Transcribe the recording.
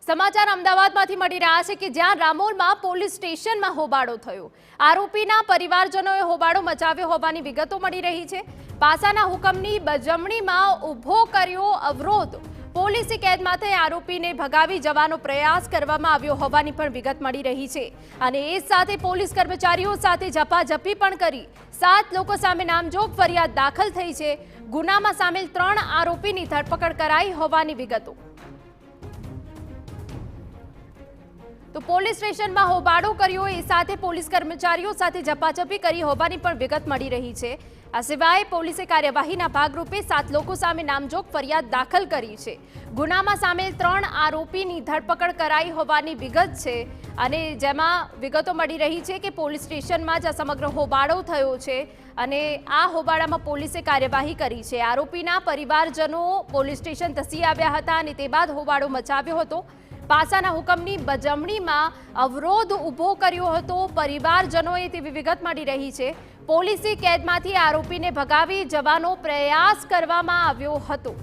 સમાચાર અમદાવાદમાંથી મળી રહ્યા છે કે જ્યાં રામોલમાં પોલીસ સ્ટેશનમાં હોબાળો થયો। આરોપીના પરિવારજનોએ હોબાળો મચાવ્યો હોવાની વિગતો મળી રહી છે। પાસાના હુકમની બજવણીમાં ઊભો કર્યો અવરોધ। પોલીસે કેદમાંથી આરોપીને ભગાવી જવાનો પ્રયાસ કરવામાં આવ્યો હોવાની પણ વિગત મળી રહી છે અને એ સાથે પોલીસ કર્મચારીઓ સાથે ઝપાઝપી પણ કરી। 7 લોકો સામે નામજોગ ફરિયાદ દાખલ થઈ છે। ગુનામાં સામેલ 3 આરોપીની ધરપકડ કરાઈ હોવાની વિગતો। તો પોલીસ સ્ટેશનમાં હોબાળો કર્યો એ સાથે પોલીસ કર્મચારીઓ સાથે ઝપાઝપી કરી હોવાની પણ વિગત મળી રહી છે। આ સિવાય પોલીસે કાર્યવાહીના ભાગરૂપે 7 લોકો સામે નામજોગ ફરિયાદ દાખલ કરી છે। ગુનામાં સામેલ 3 આરોપીની ધરપકડ કરાઈ હોવાની વિગત છે અને જેમાં વિગતો મળી રહી છે કે પોલીસ સ્ટેશનમાં જ સમગ્ર હોબાળો થયો છે અને આ હોબાળામાં પોલીસે કાર્યવાહી કરી છે। આરોપીના પરિવારજનો પોલીસ સ્ટેશન ધસી આવ્યા હતા અને તે બાદ હોબાળો મચાવ્યો હતો। પાસાના હુકમની બજવણીમાં અવરોધ ઊભો કર્યો હતો પરિવારજનોએ તેવી વિગત મળી રહી છે। પોલીસે કેદમાંથી આરોપીને ભગાવી જવાનો પ્રયાસ કરવામાં આવ્યો હતો।